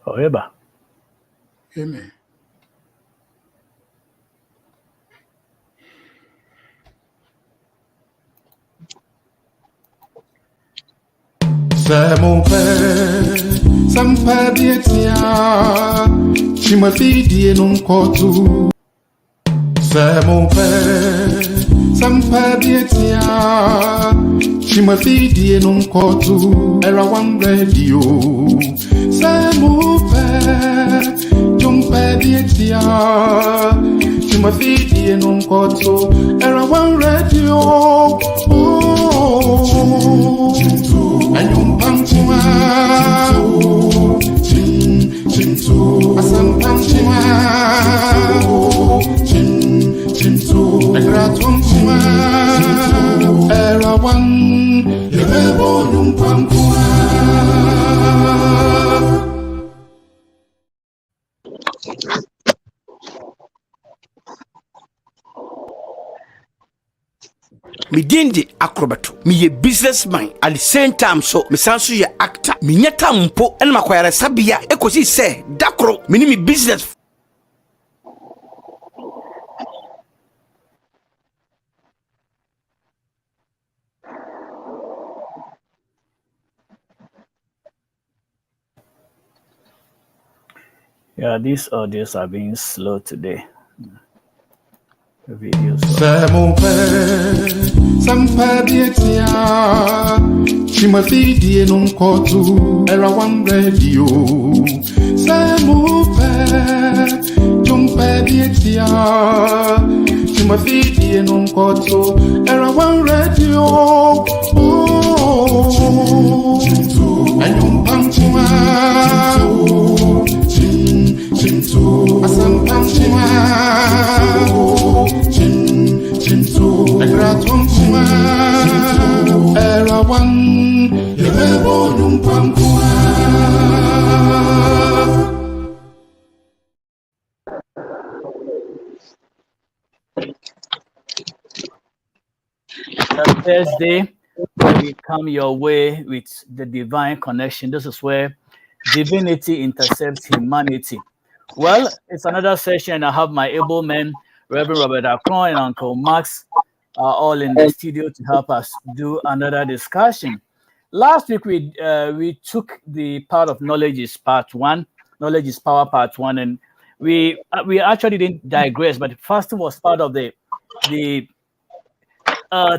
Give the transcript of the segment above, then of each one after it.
However. Amen. Mon père, ça me fait bien tiens, tu me fais dire non tout. C'est mon père, ça me fait bien tiens, tu me fais dire non tout. Era one radio, c'est mon père, tu me fais bien tiens, tu me fais dire non tout. Era one radio, oh. Ayum pamchima, chintu, asam pamchima, chintu, agratum chima, erawan, yebebo yum pamchima. Me dindi acrobato. Me a businessman. At the same time, so me sansu ye actor. Me nyata mpo en makwara sabia ekosi se dakro me ni me business. Yeah, these audios are being slow today. The videos. C'est mon père, ça me fait bien tiens, tu me fais dire non tout, era one radio. C'est mon père, tu me fais bien tiens, tu me fais dire non tout, era one radio. Oh, ayum pamchima, chintu, asam pamchima. Agratum chima, erawan, yebebo yum pamchima. Thursday, where we come your way with the divine connection. This is where divinity intercepts humanity. Well, it's another session. I have my able men, Reverend Robert Akron and Uncle Max, are all in the studio to help us do another discussion. Last week, we took the part of knowledge is part 1, knowledge is power part 1, and we actually didn't digress, but fasting was part of the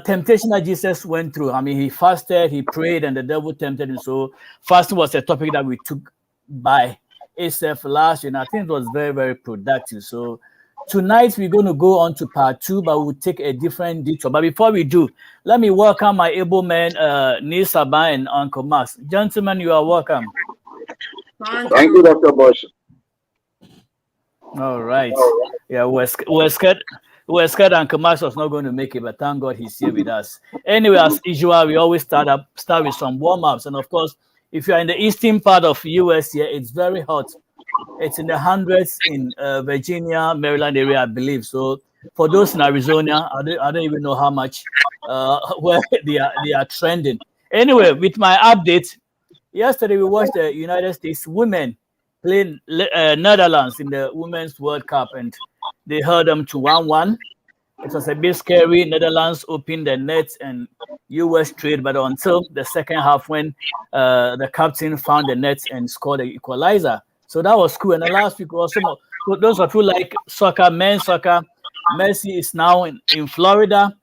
temptation that Jesus went through. I mean, he fasted, he prayed, and the devil tempted him. So fasting was a topic that we took by itself last year, and I think it was very, very productive. So tonight we're going to go on to part 2, but we'll take a different detour. But before we do, let me welcome my able men, Nisaba and Uncle Max. Gentlemen, you are welcome. Thank you, Dr. Boison. All right. Yeah, we're scared. We're scared Uncle Max was not going to make it, but thank God he's here with us. Anyway, as usual, we always start with some warm-ups. And of course, if you're in the eastern part of US here, it's very hot. It's in the hundreds in Virginia, Maryland area, I believe. So for those in Arizona, I don't even know how much where they are trending. Anyway, with my update, yesterday we watched the United States women playing Netherlands in the Women's World Cup, and they held them to 1-1. It was a bit scary. Netherlands opened the nets and US trade, but until the second half when the captain found the nets and scored the equalizer. So that was cool. And the last week also, for those of you like soccer, men's soccer, Messi is now in Florida,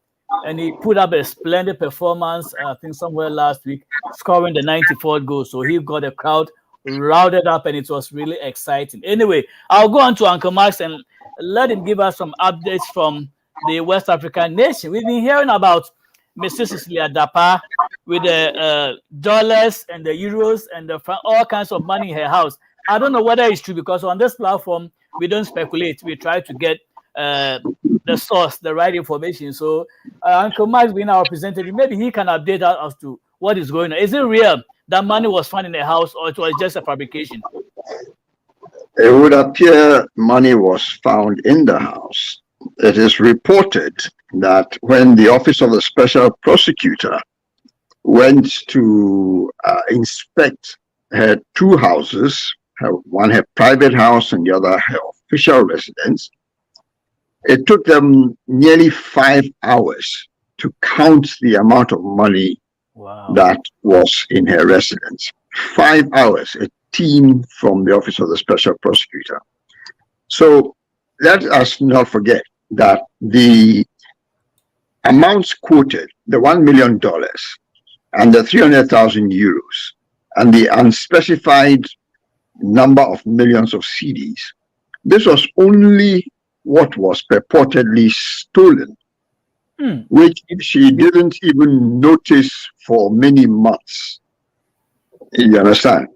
and he put up a splendid performance, I think somewhere last week, scoring the 94th goal. So he got the crowd routed up, and it was really exciting. Anyway, I'll go on to Uncle Max and let him give us some updates from the West African nation. We've been hearing about Mrs. Cecilia Dapa with the dollars and the euros and all kinds of money in her house. I don't know whether it's true, because on this platform, we don't speculate. We try to get the source, the right information. So Uncle Max being our representative, maybe he can update us as to what is going on. Is it real that money was found in the house, or it was just a fabrication? It would appear money was found in the house. It is reported that when the Office of the Special Prosecutor went to inspect her two houses, one her private house and the other her official residence. It took them nearly 5 hours to count the amount of money that was in her residence. 5 hours, a team from the Office of the Special Prosecutor. So let us not forget that the amounts quoted, the $1 million and the 300,000 euros and the unspecified number of millions of CDs, this was only what was purportedly stolen, which she didn't even notice for many months. You understand?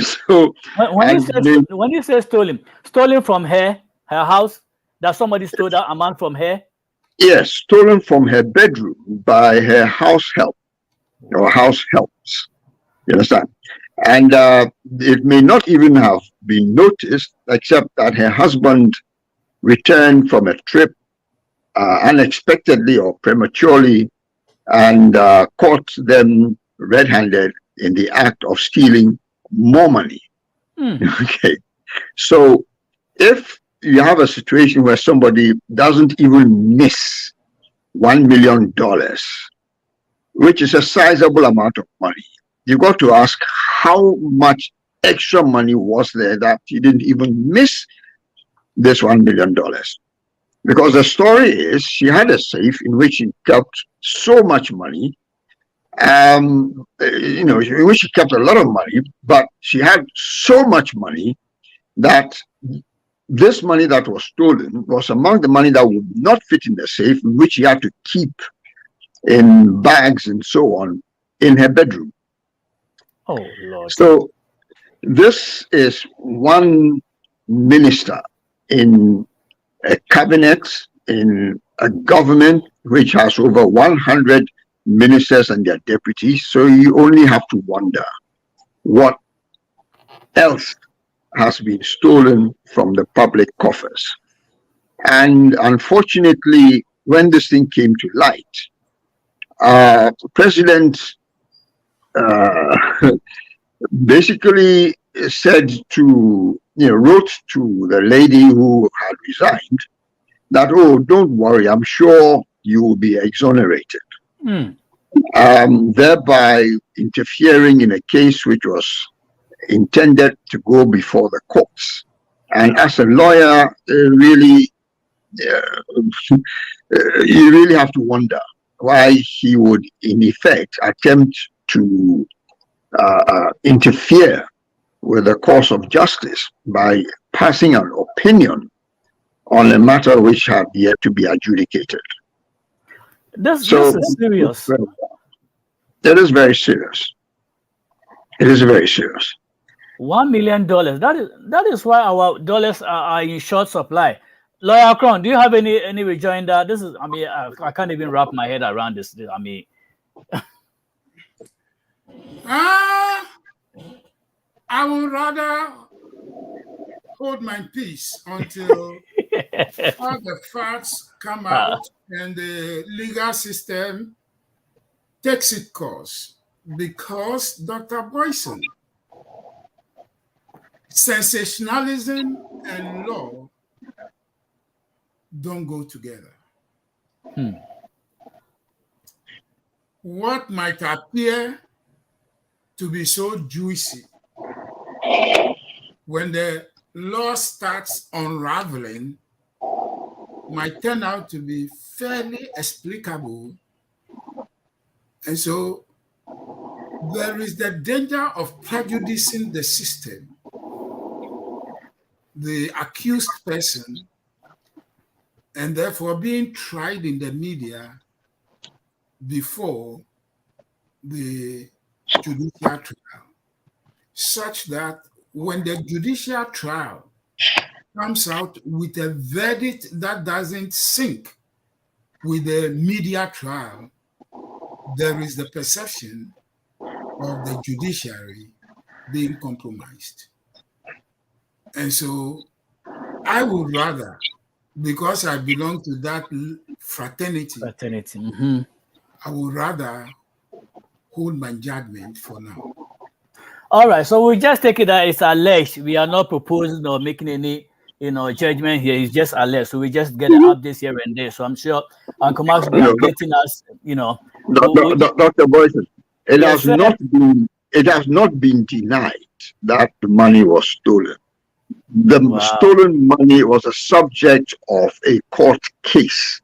So when you say stolen from her house, that somebody stole that amount from her? Yes, stolen from her bedroom by her house help or house helps. You understand? And it may not even have been noticed, except that her husband returned from a trip unexpectedly or prematurely and caught them red-handed in the act of stealing more money. Okay. So if you have a situation where somebody doesn't even miss $1 million, which is a sizable amount of money, you got to ask how much extra money was there that you didn't even miss this $1 million. Because the story is she had a safe in which she kept so much money, in which she kept a lot of money, but she had so much money that this money that was stolen was among the money that would not fit in the safe, which she had to keep in bags and so on in her bedroom. Oh, Lord. So this is one minister in a cabinet, in a government which has over 100 ministers and their deputies. So you only have to wonder what else has been stolen from the public coffers. And unfortunately, when this thing came to light, President basically said wrote to the lady who had resigned that, oh, don't worry, I'm sure you will be exonerated. Thereby interfering in a case which was intended to go before the courts. And as a lawyer, really, you really have to wonder why he would, in effect, attempt to interfere with the course of justice by passing an opinion on a matter which had yet to be adjudicated. This is serious. It is very serious. It is very serious. $1 million. That is why our dollars are in short supply. Lawyer Kron, do you have any rejoinder? This is, I can't even wrap my head around this. I would rather hold my peace until all the facts come out and the legal system takes its course. Because Dr. Boison, sensationalism and law don't go together. What might appear to be so juicy, when the law starts unraveling, might turn out to be fairly explicable. And so there is the danger of prejudicing the system, the accused person, and therefore being tried in the media before the judicial trial, such that when the judicial trial comes out with a verdict that doesn't sync with the media trial, there is the perception of the judiciary being compromised. And so I would rather, because I belong to that fraternity, Mm-hmm. I would rather hold my judgment for now. All right, so we just take it that it's alleged. We are not proposing or making any, judgment here. It's just alleged. So we just get the updates here and there. So I'm sure Uncle Max will be updating us. Dr. Boyson, it Yes, has not been denied that the money was stolen. The stolen money was a subject of a court case,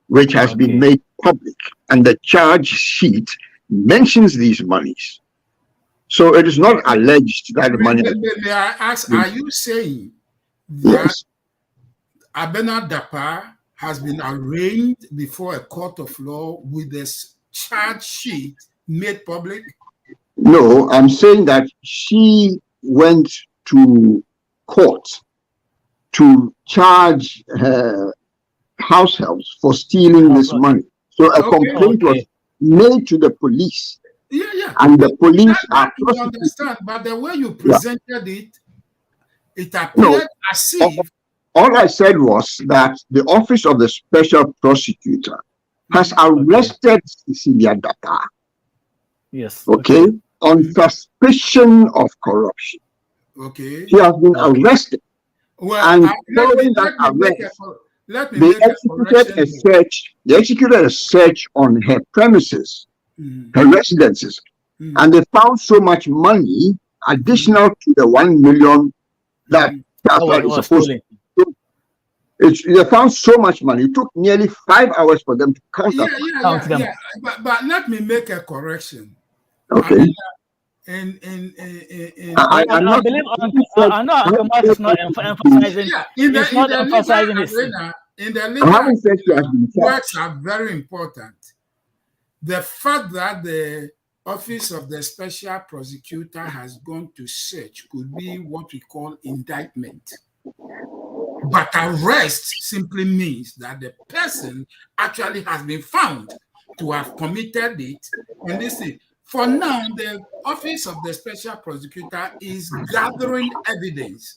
which has been made public, and the charge sheet mentions these monies. So it is not alleged that the money. May I ask, are you saying that Abena Dapa has been arraigned before a court of law with a charge sheet made public? No, I'm saying that she went to court to charge her house helps for stealing this money. So a complaint was made to the police. Yeah. And the police I understand, but the way you presented it, it appeared as if. All I said was that the Office of the Special Prosecutor has arrested Cecilia Dapa. Yes. Okay. On suspicion of corruption. Okay. She has been arrested. Well, and following that arrest, they executed a search on her premises, her residences, and they found so much money additional to the 1 million that was supposed to. They found so much money. It took nearly 5 hours for them to count them. Yeah. But let me make a correction. Okay. I believe Uncle Max is not emphasizing. It's not emphasizing this. In the legal words are very important. The fact that the Office of the Special Prosecutor has gone to search could be what we call indictment. But arrest simply means that the person actually has been found to have committed it. And this is, for now, the Office of the Special Prosecutor is gathering evidence.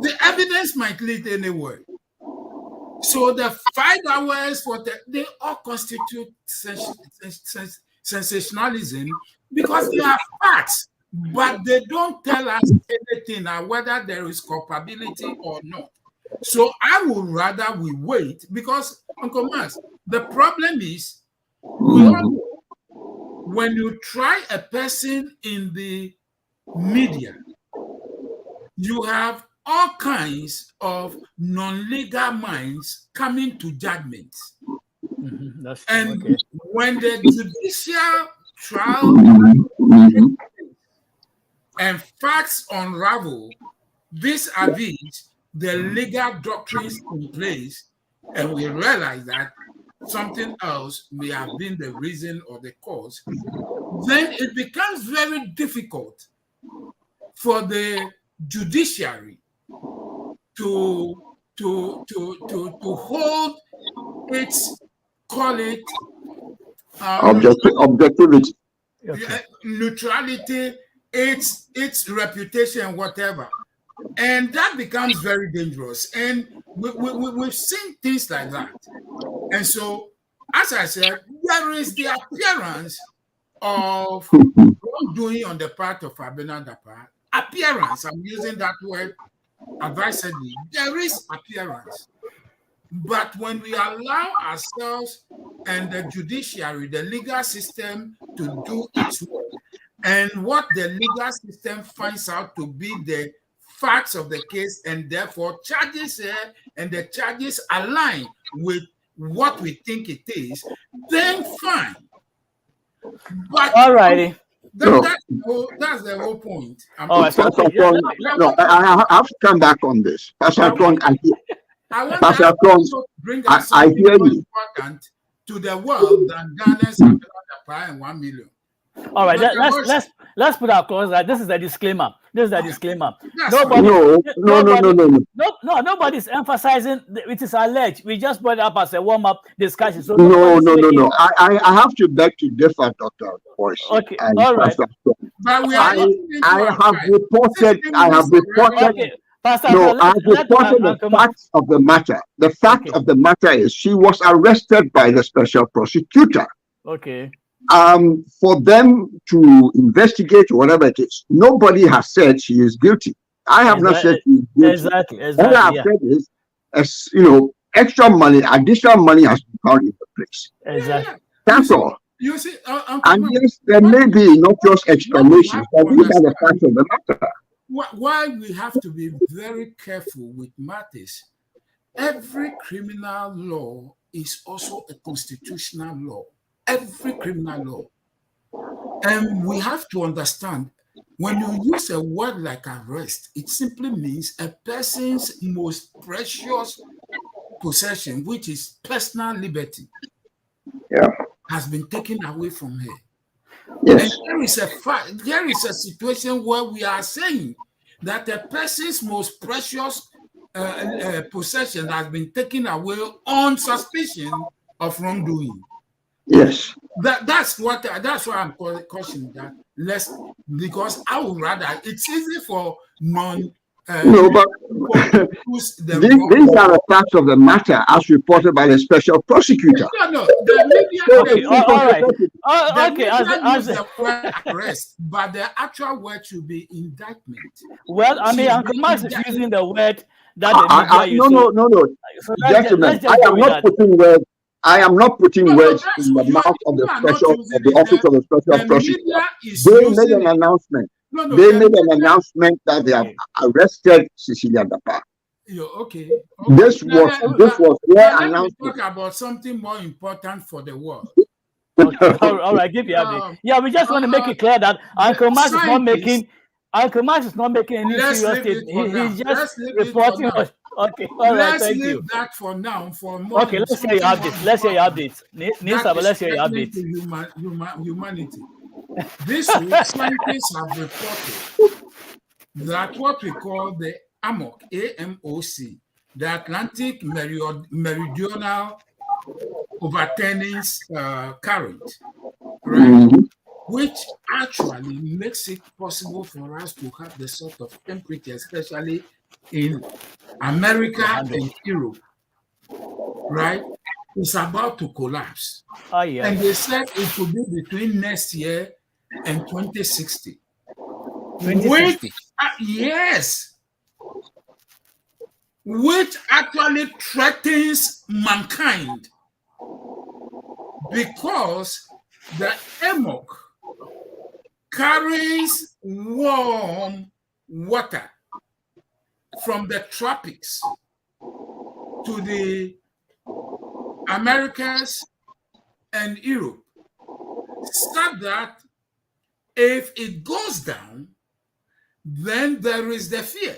The evidence might lead anywhere. So the 5 hours they all constitute sensationalism because they are facts, but they don't tell us anything whether there is culpability or not. So I would rather we wait because, Uncle Max, the problem is when you try a person in the media, you have all kinds of non-legal minds coming to judgment. And when the judicial trial and facts unravel, vis-a-vis the legal doctrines in place, and we realize that something else may have been the reason or the cause, then it becomes very difficult for the judiciary to hold its, call it objectivity, neutrality, its reputation, whatever. And that becomes very dangerous. And we've seen things like that. And so, as I said, there is the appearance of wrongdoing on the part of Abena Dapa. Appearance, I'm using that word advisedly. There is appearance. But when we allow ourselves and the judiciary, the legal system, to do its work, and what the legal system finds out to be the facts of the case, and therefore charges and the charges align with what we think it is, then fine. But all righty. That's the whole point. I have to come back on this. Pastor Kong, I want to bring us something more important to the world than Ghana's and 1 million. All right, let's put our clause that this is a disclaimer. This is a disclaimer. Nobody's emphasizing it is alleged. We just brought it up as a warm-up discussion. So no. I have to beg to differ, Dr. Boyce. Okay, all right. But I have reported. Okay. Pastor, I have reported the facts of the matter. The fact of the matter is she was arrested by the special prosecutor. Okay. for them to investigate whatever it is. Nobody has said she is guilty. I have not said she is guilty. Exactly. All I've said is, as extra money, additional money has been found in the place. Exactly. That's all. You see, and yes, there may be not just explanations, but these are the facts of the matter. Why we have to be very careful with matters. Every criminal law is also a constitutional law. Every criminal law. And we have to understand, when you use a word like arrest, it simply means a person's most precious possession, which is personal liberty, has been taken away from her. Yes. And there is a situation where we are saying that a person's most precious possession has been taken away on suspicion of wrongdoing. Yes. That's why I'm cautioning that because I would rather, it's easy for non. No, but these are the facts of the matter as reported by the special prosecutor. No, the media. All right. Okay, as the word arrest, but the actual word should be indictment. Well, I mean, Uncle Max is using the word that the media uses. No. So gentlemen, I am not putting words in the mouth of the office of the special prosecutor. They made an announcement. They made an announcement that they have arrested Cecilia Dapa. Okay. This was their announcement. Talk about something more important for the world. Okay. All right, give you update. Yeah, we just want to make it clear that Uncle Max is not making any serious statement. He's just reporting what. Okay, all right, thank you. Let's leave that for now. Okay, let's hear your updates. Let's hear your updates. Let's hear your updates. Humanity. This week, scientists have reported that what we call the AMOC, AMOC, the Atlantic Meridional Overturning Current, right? Which actually makes it possible for us to have the sort of temperature, especially in America and Europe, right? It's about to collapse. Oh, yeah. And they said it could be between next year and 2060. 2060. Which actually threatens mankind, because the AMOC carries warm water from the tropics to the Americas and Europe, so that if it goes down, then there is the fear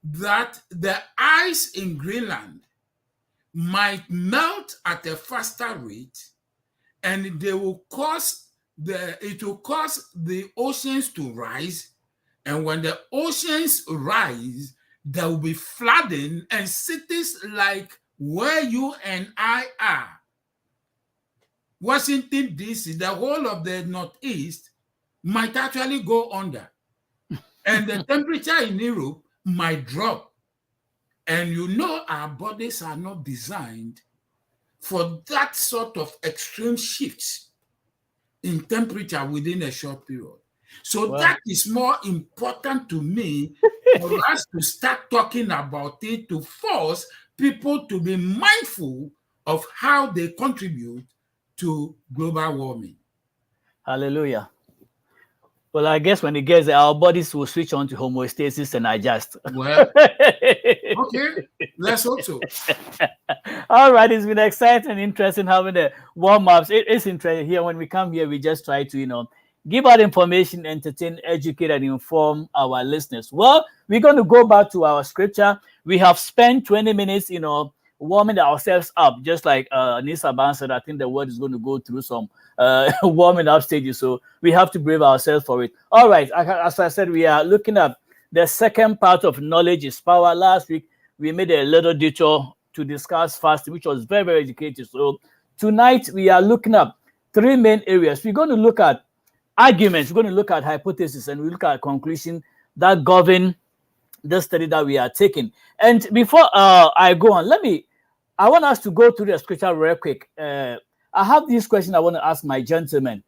that the ice in Greenland might melt at a faster rate, and it will cause the oceans to rise. And when the oceans rise, there will be flooding, and cities like where you and I are, Washington, D.C., the whole of the Northeast, might actually go under. And the temperature in Europe might drop. And our bodies are not designed for that sort of extreme shifts in temperature within a short period. So that is more important to me for us to start talking about it, to force people to be mindful of how they contribute to global warming. Hallelujah. Well, I guess when it gets there, our bodies will switch on to homeostasis and adjust. Well, okay, let's hope so. All right, it's been exciting and interesting having the warm-ups. It's interesting here. When we come here, we just try to, give out information, entertain, educate, and inform our listeners. Well, we're going to go back to our scripture. We have spent 20 minutes, warming ourselves up, just like Nisa Ban said. I think the word is going to go through some warming up stages, so we have to brave ourselves for it. All right, as I said, we are looking at the second part of knowledge is power. Last week, we made a little detour to discuss fasting, which was very, very educative. So tonight, we are looking at three main areas. We're going to look at arguments, we're going to look at hypothesis, and we look at conclusion that govern the study that we are taking. And before I go on, I want us to go through the scripture real quick. I have this question I want to ask my gentlemen.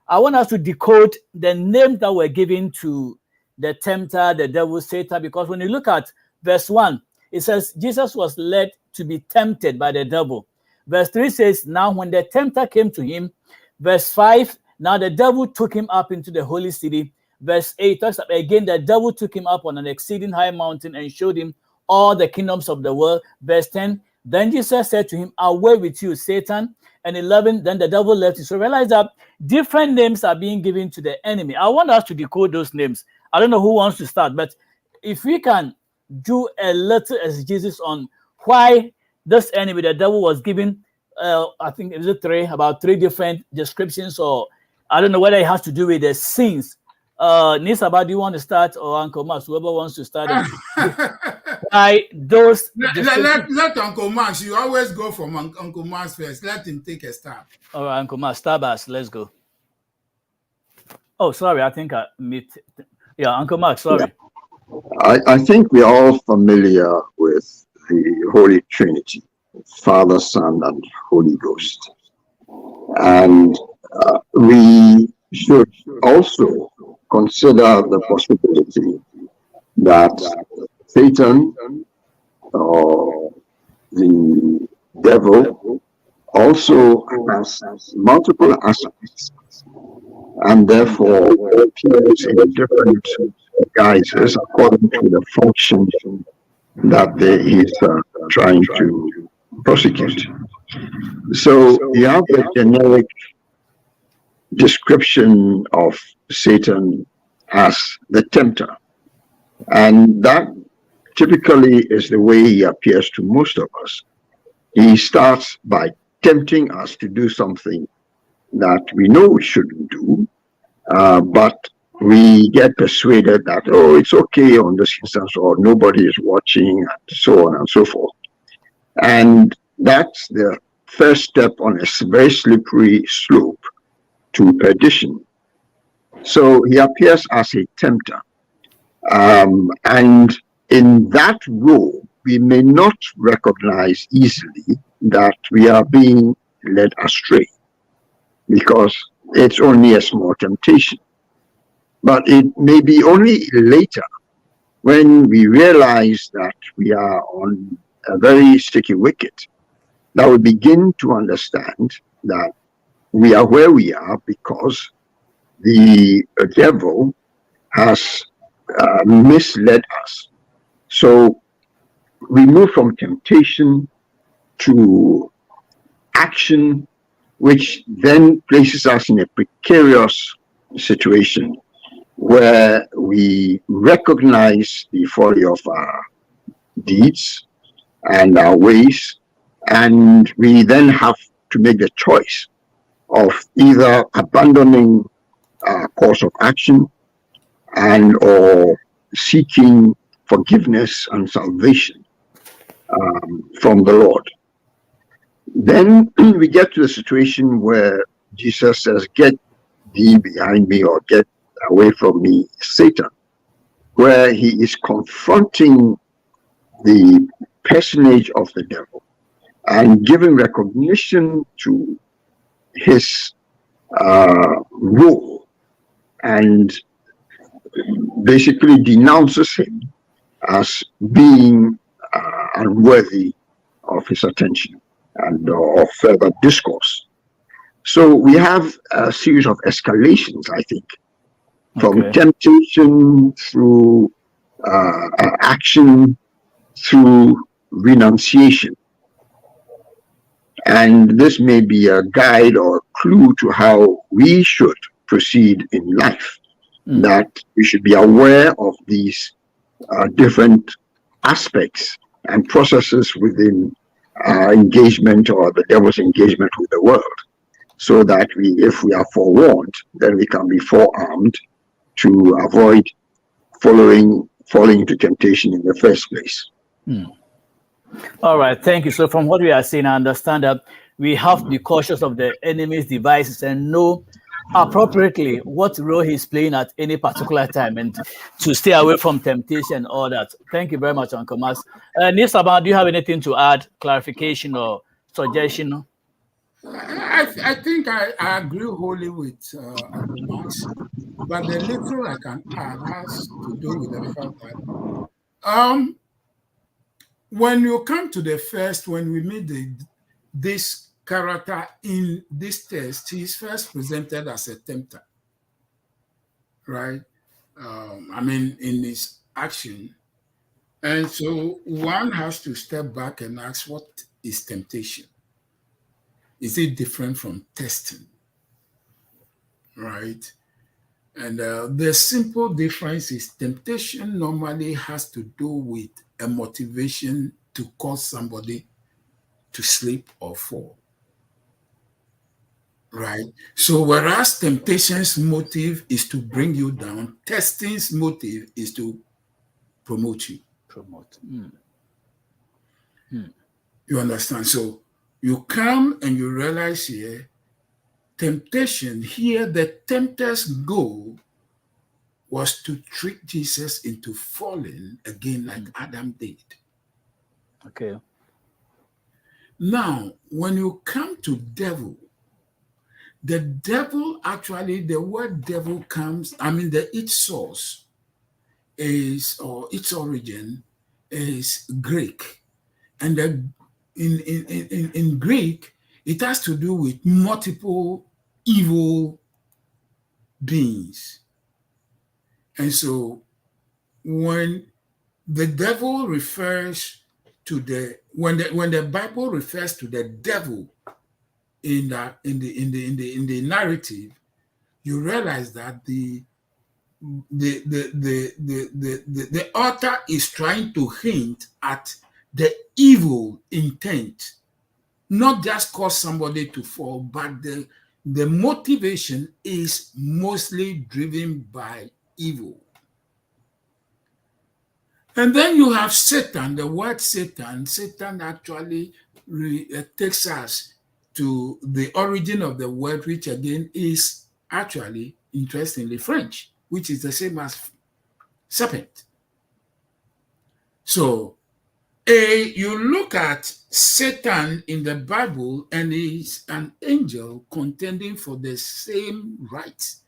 I want us to decode the names that were given to the tempter, the devil, Satan, because when you look at verse 1, it says Jesus was led to be tempted by the devil. Verse 3 says, now when the tempter came to him. Verse 5, now the devil took him up into the holy city. Verse 8 talks about, again, the devil took him up on an exceeding high mountain and showed him all the kingdoms of the world. Verse 10, then Jesus said to him, away with you, Satan. And 11, then the devil left him. So realize that different names are being given to the enemy. I want us to decode those names. I don't know who wants to start, but if we can do a little exegesis on why this enemy, the devil, was given, I think it was about three different descriptions, or I don't know whether it has to do with the sins. Nisaba, do you want to start, or Uncle Max, whoever wants to start? Why those? Let Uncle Max. You always go from Uncle Max first. Let him take a start. All right, Uncle Max, start us. Let's go. Oh, sorry, I think I meet. Yeah, Uncle Max, sorry. I think we are all familiar with the Holy Trinity, Father, Son, and Holy Ghost. And we should also consider the possibility that Satan, or the devil, also has multiple aspects, and therefore appears in different guises according to the function that he is trying to prosecute. So you have the generic description of Satan as the tempter, and that typically is the way he appears to most of us. He starts by tempting us to do something that we know we shouldn't do, but we get persuaded that, oh, it's okay on this instance, or nobody is watching, and so on and so forth. And that's the first step on a very slippery slope to perdition. So he appears as a tempter. And in that role, we may not recognize easily that we are being led astray, because it's only a small temptation. But it may be only later, when we realize that we are on a very sticky wicket, that we begin to understand that we are where we are because the devil has misled us. So we move from temptation to action, which then places us in a precarious situation where we recognize the folly of our deeds and our ways, and we then have to make the choice of either abandoning our course of action and or seeking forgiveness and salvation from the Lord. Then we get to the situation where Jesus says, get thee behind me, or get away from me, Satan, where he is confronting the personage of the devil and giving recognition to his role, and basically denounces him as being unworthy of his attention and of further discourse. So we have a series of escalations, I think, from temptation through action, through renunciation. And this may be a guide or a clue to how we should proceed in life, that we should be aware of these different aspects and processes within our engagement, or the devil's engagement with the world, so that if we are forewarned, then we can be forearmed to avoid falling into temptation in the first place. All right, thank you. So from what we are saying, I understand that we have to be cautious of the enemy's devices and know appropriately what role he's playing at any particular time, and to stay away from temptation and all that. Thank you very much, Uncle Max. Nisaba, do you have anything to add, clarification or suggestion? I think I agree wholly with Uncle Max, but the little I can add has to do with the fact that when you come to the first, when we meet this character in this test, he's first presented as a tempter, right? I mean, in his action. And so one has to step back and ask, what is temptation? Is it different from testing? Right? And the simple difference is temptation normally has to do with a motivation to cause somebody to slip or fall. Right? So whereas temptation's motive is to bring you down, testing's motive is to promote you. You understand? So you come and you realize here, temptation, here the tempter's goal was to trick Jesus into falling again like Adam did. Okay. Now, when you come to devil, the devil actually, the word devil comes, I mean, its source is, or its origin is Greek. And in Greek, it has to do with multiple evil beings. And so when the devil refers to when the Bible refers to the devil in the narrative, you realize that the author is trying to hint at the evil intent, not just cause somebody to fall, but the motivation is mostly driven by evil. And then you have Satan. The word Satan actually takes us to the origin of the word, which again is actually, interestingly, French, which is the same as serpent. So, you look at Satan in the Bible, and he's an angel contending for the same rights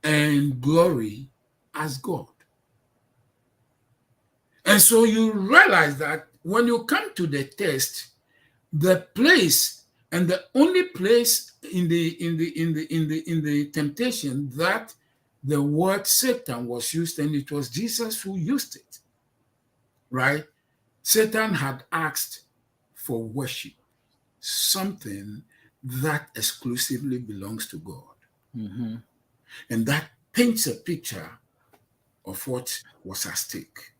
and glory as God. And so you realize that when you come to the test, the place and the only place in the temptation that the word Satan was used, and it was Jesus who used it, right? Satan had asked for worship, something that exclusively belongs to God. Mm-hmm. And that paints a picture of what was at stake.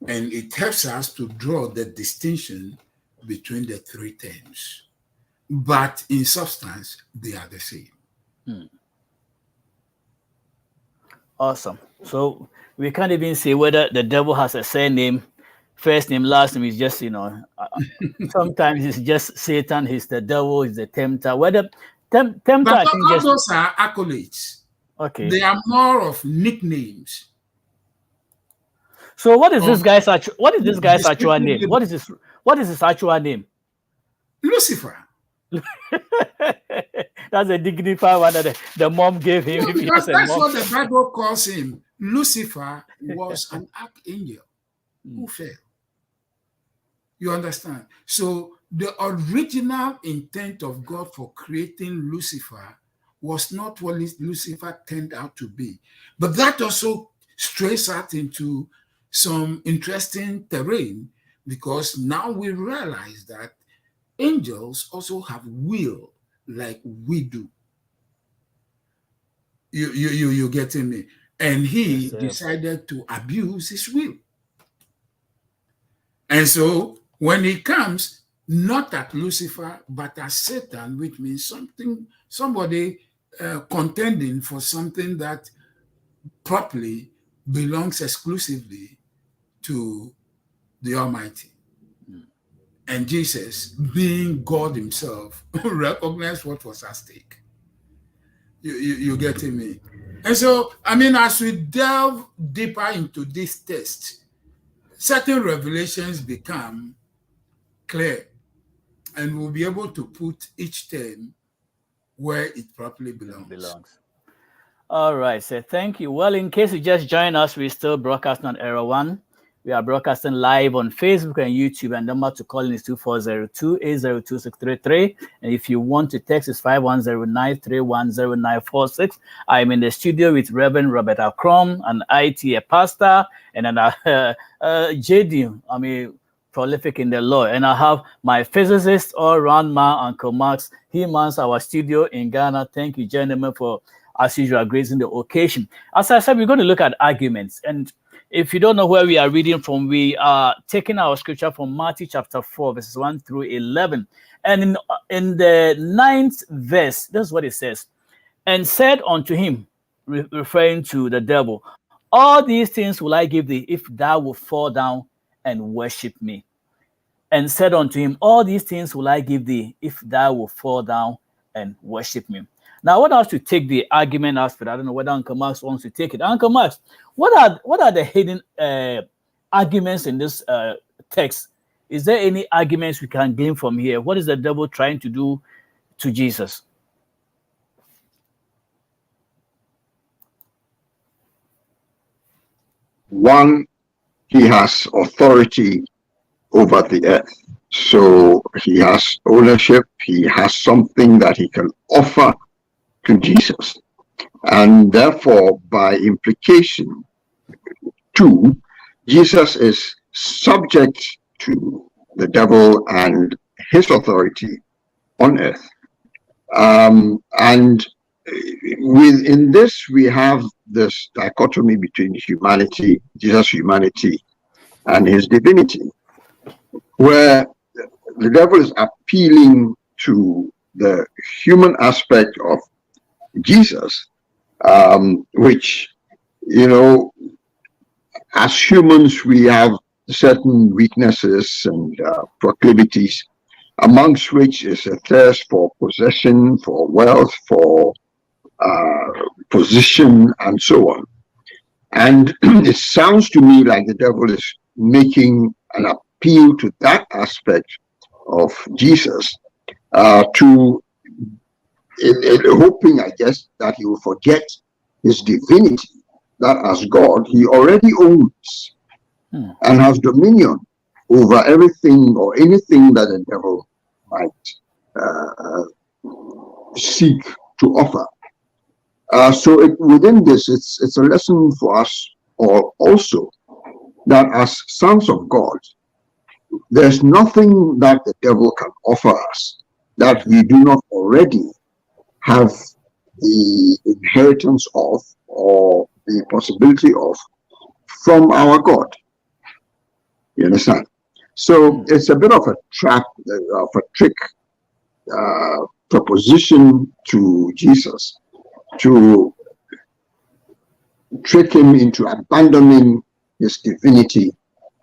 And it helps us to draw the distinction between the three terms. But in substance, they are the same. Awesome. So we can't even say whether the devil has a surname, first name, last name. Is just, sometimes it's just Satan, he's the devil, he's the tempter. Whether tempter, But I think all just those are accolades. okay. They are more of nicknames. So what is this guy's actual name? What is his actual name? Lucifer. That's a dignified one that the mom gave him. No, because that's what the Bible calls him. Lucifer was an archangel who fell. You understand? So the original intent of God for creating Lucifer was not what Lucifer turned out to be. But that also strays out into some interesting terrain, because now we realize that angels also have will like we do. You getting me? And he decided to abuse his will. And so when he comes, not at Lucifer, but at Satan, which means somebody contending for something that properly belongs exclusively to the Almighty. And Jesus, being God himself, recognized what was at stake. You getting me? And so, I mean, as we delve deeper into this text, certain revelations become clear. and we'll be able to put each term where it properly belongs. All right, so thank you. Well, in case you just joined us, we're still broadcasting on Era 1. We are broadcasting live on Facebook and YouTube, and the number to call in is 2402-802-633. And if you want to text, it's 5109310946. I'm in the studio with Reverend Robert Akrom, an IT, a pastor, and an JD, prolific in the law. And I have my physicist, all-round man, Uncle Max. He mans our studio in Ghana. Thank you, gentlemen, for, as usual, gracing the occasion. As I said, we're going to look at arguments. And if you don't know where we are reading from, we are taking our scripture from Matthew chapter 4, verses 1 through 11. And in the 9th verse, this is what it says. And said unto him, referring to the devil, all these things will I give thee if thou wilt fall down and worship me. And said unto him, all these things will I give thee if thou wilt fall down and worship me. Now, I want us to take the argument aspect. I don't know whether Uncle Max wants to take it. Uncle Max, what are the hidden arguments in this text? Is there any arguments we can glean from here? What is the devil trying to do to Jesus? One, he has authority over the earth. So he has ownership. He has something that he can offer to Jesus. And therefore, by implication, two, Jesus is subject to the devil and his authority on earth. And within this, we have this dichotomy between humanity, Jesus' humanity, and his divinity, where the devil is appealing to the human aspect of Jesus, which, as humans, we have certain weaknesses and proclivities, amongst which is a thirst for possession, for wealth, for position, and so on. And it sounds to me like the devil is making an appeal to that aspect of Jesus, hoping, I guess, that he will forget his divinity, that as God, he already owns and has dominion over everything or anything that the devil might seek to offer. So within this, it's a lesson for us also that as sons of God, there's nothing that the devil can offer us that we do not already have the inheritance of or the possibility of from our God. You understand? So it's a bit of a trap, of a trick proposition to Jesus to trick him into abandoning his divinity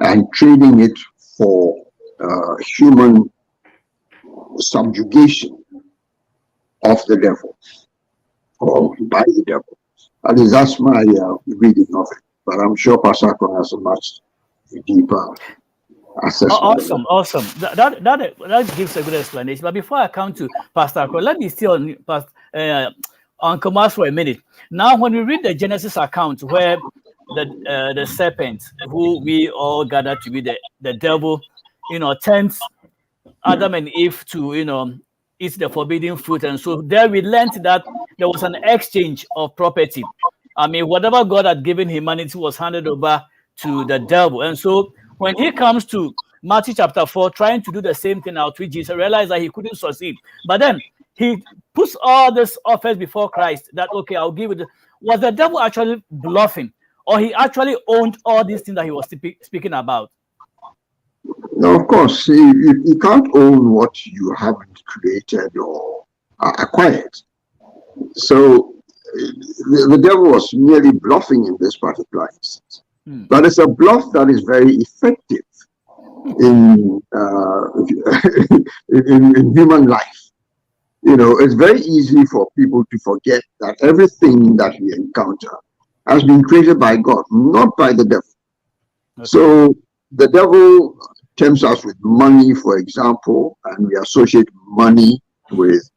and trading it for human subjugation of the devil or by the devil. At least that's my reading of it. But I'm sure Pastor Akron has a much deeper assessment. Awesome. That gives a good explanation. But before I come to Pastor Akron, let me stay on Uncle Mas for a minute. Now, when we read the Genesis account where the serpent, who we all gather to be the devil, tempts Adam and Eve to, eat the forbidden fruit. And so there we learned that there was an exchange of property. Whatever God had given humanity was handed over to the devil. And so when he comes to Matthew chapter 4, trying to do the same thing out with Jesus, realized that he couldn't succeed. But then he puts all this offers before Christ that, okay, I'll give it. Was the devil actually bluffing? Or he actually owned all these things that he was speaking about? No, of course, you can't own what you haven't created or acquired. So the devil was merely bluffing in this particular instance. But it's a bluff that is very effective in human life. It's very easy for people to forget that everything that we encounter has been created by God, not by the devil. Okay. So the devil tempts us with money, for example, and we associate money with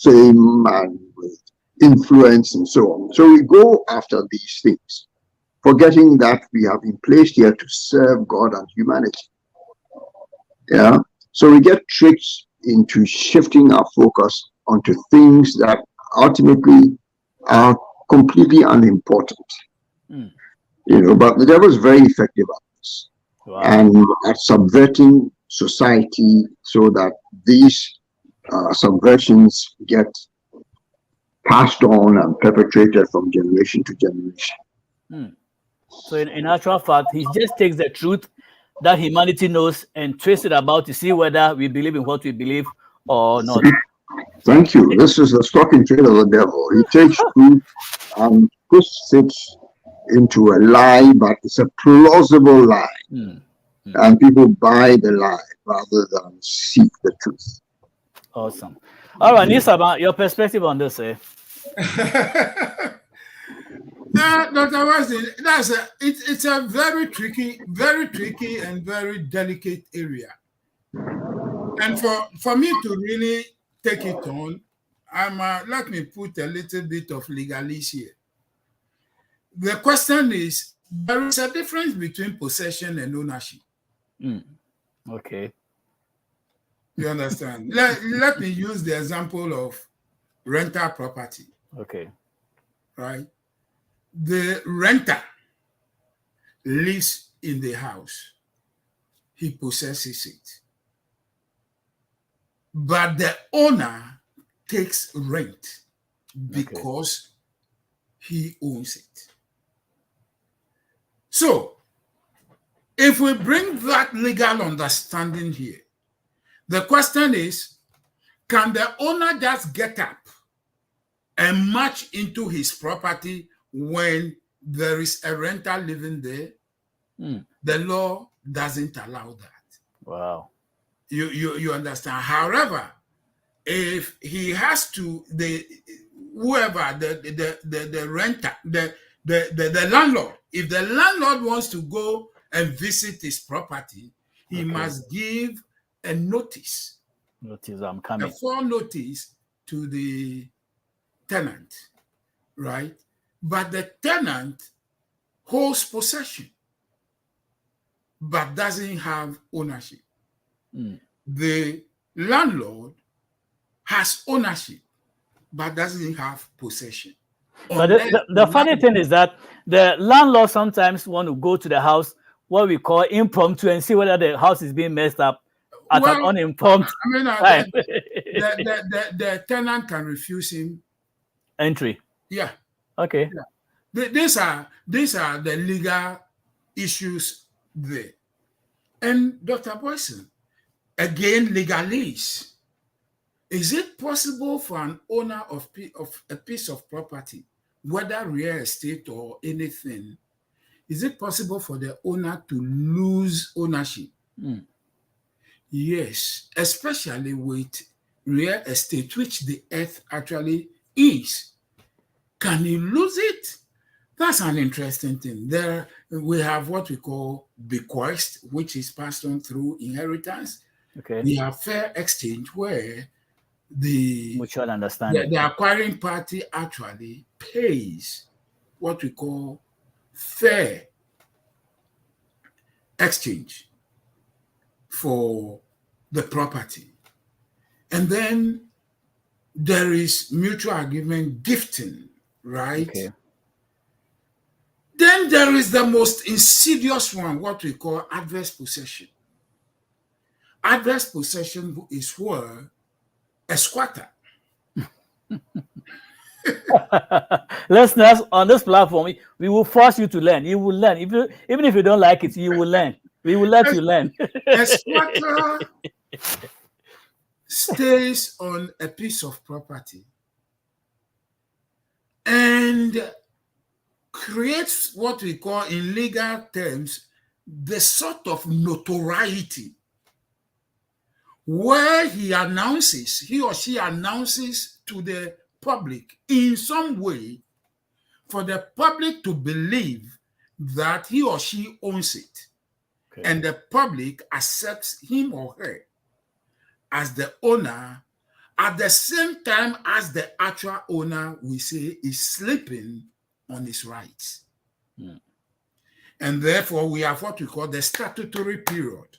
fame and with influence and so on. So we go after these things, forgetting that we have been placed here to serve God and humanity. Yeah. So we get tricked into shifting our focus onto things that ultimately are completely unimportant. But the devil is very effective at this. Wow. And at subverting society so that these subversions get passed on and perpetrated from generation to generation. So in actual fact, he just takes the truth that humanity knows and twists it about to see whether we believe in what we believe or not. Thank you. This is the stock in trade of the devil. He takes truth and twists it into a lie, but it's a plausible lie. And people buy the lie rather than seek the truth. Awesome. All right, Nisaba, your perspective on this, eh? Dr. Wesley, it's a very tricky and very delicate area. And for me to really take it on, let me put a little bit of legalese here. The question is, there is a difference between possession and ownership. Okay. You understand? Let me use the example of rental property. Okay. Right? The renter lives in the house. He possesses it. But the owner takes rent because he owns it. So, if we bring that legal understanding here, the question is, can the owner just get up and march into his property when there is a renter living there? The law doesn't allow that. Wow. You understand? However, if he has to, the renter, the landlord, if the landlord wants to go and visit his property, he must give a notice. I'm coming. A full notice to the tenant, right? But the tenant holds possession, but doesn't have ownership. The landlord has ownership, but doesn't have possession. But the funny thing is that the landlord sometimes want to go to the house, what we call impromptu, and see whether the house is being messed up at an uninformed time. The tenant can refuse him entry. Yeah. Okay. Yeah. These are the legal issues there. And Dr. Boison, again, legalese. Is it possible for an owner of a piece of property, whether real estate or anything, is it possible for the owner to lose ownership? Yes, especially with real estate, which the earth actually is. Can he lose it? That's an interesting thing. There we have what we call bequest, which is passed on through inheritance. Okay. We have fair exchange, where the mutual understanding. The acquiring party actually pays what we call fair exchange for the property. And then there is mutual agreement gifting, right? Okay. Then there is the most insidious one, what we call adverse possession. Adverse possession is where a squatter. Listeners, on this platform, we will force you to learn. You will learn. Even if you don't like it, you will learn. We will let you learn. A squatter stays on a piece of property and creates what we call, in legal terms, the sort of notoriety where he or she announces to the public in some way for the public to believe that he or she owns it. and the public accepts him or her as the owner at the same time as the actual owner, we say, is sleeping on his rights. And therefore, we have what we call the statutory period,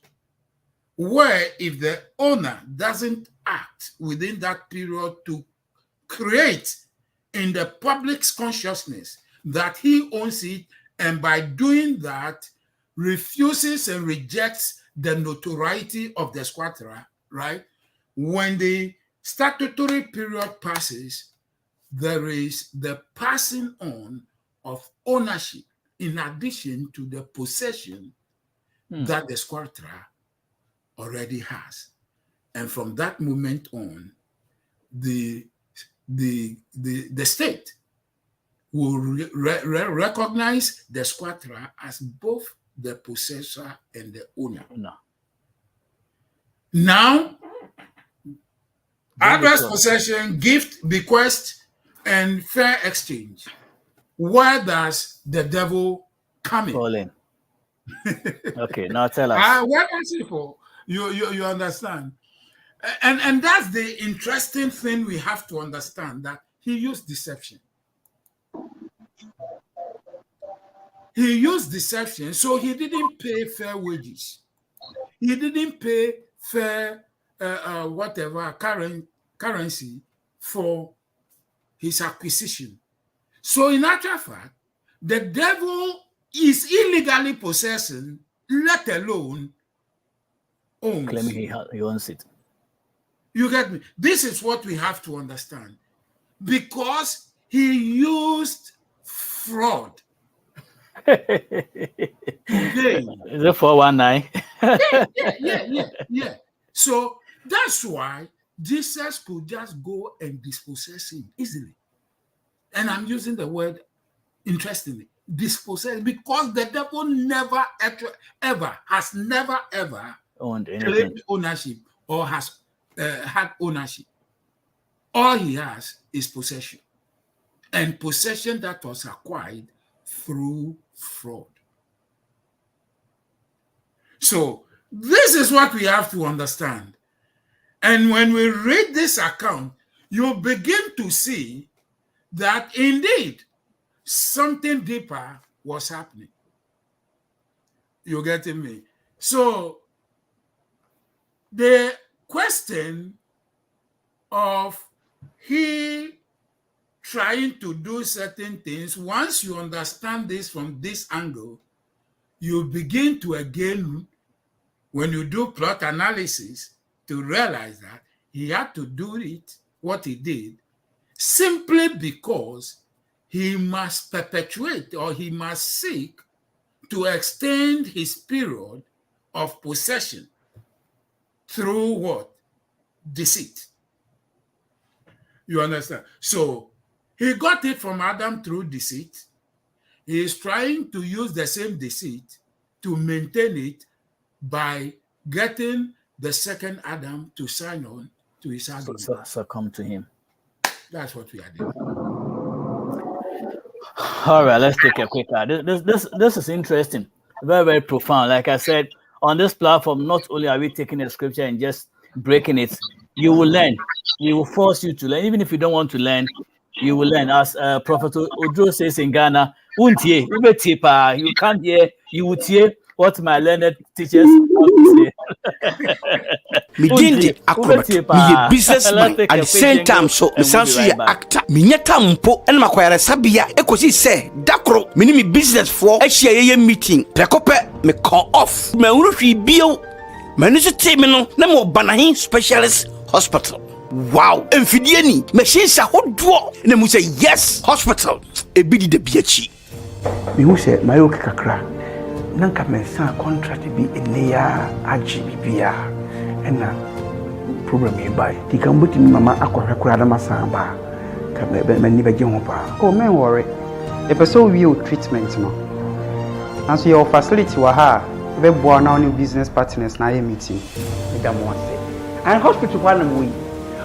where if the owner doesn't act within that period to create in the public's consciousness that he owns it, and by doing that, refuses and rejects the notoriety of the squatterer, right? When the statutory period passes, there is the passing on of ownership in addition to the possession that the squatterer already has. And from that moment on, the state will recognize the squatterer as both the possessor and the owner. Now, adverse possession, gift, bequest, and fair exchange. Where does the devil come in? Okay, now tell us. Where does it fall? You understand? And that's the interesting thing we have to understand, that he used deception. He used deception, so he didn't pay fair wages. He didn't pay fair currency for his acquisition. So in actual fact, the devil is illegally possessing, let alone owns. Claiming he owns it. You get me? This is what we have to understand. Because he used fraud. Is it 419? Yeah. So that's why Jesus could just go and dispossess him easily. And I'm using the word interestingly, dispossess, because the devil never has never owned claimed ownership or has had ownership. All he has is possession, and possession that was acquired through fraud. So this is what we have to understand. And when we read this account, you begin to see that indeed something deeper was happening. You getting me? So the question of he trying to do certain things, once you understand this from this angle, you begin to again, when you do plot analysis, to realize that he had to do it, what he did, simply because he must perpetuate, or he must seek to extend his period of possession through what? Deceit. You understand? So he got it from Adam through deceit. He is trying to use the same deceit to maintain it by getting the second Adam to sign on to his argument. Succumb to him. That's what we are doing. All right, let's take a quick look. This is interesting, very, very profound. Like I said, on this platform, not only are we taking the scripture and just breaking it, you will learn. We will force you to learn. Even if you don't want to learn, you will learn. As Prophet Ojo says in Ghana, you can't hear, you would hear what my learned teachers have to say. Medindi acrobat, me businessman at the same time, so me sansu ye actor. Me nyata mpo, and makwara sabia, ekosi say, dakro, me business for a share meeting. Prekope, me call off. Me urufi bio, manusu temino, namo banahin specialist hospital. Wow, Enfidieni, machines are hot draw. And then we say, yes, hospital, a bidi de biachi. Me who say, my old kakra. Nanka mensa contract bi eneya agibibia ena problem e bai ti kan buti mama akwahwe kura da masamba ka be mani be ho pa oh men worry e person we treatment no and so your facility wa ha be bo na new business partners na ye meeting e da mo say and hospital kwa na mo yi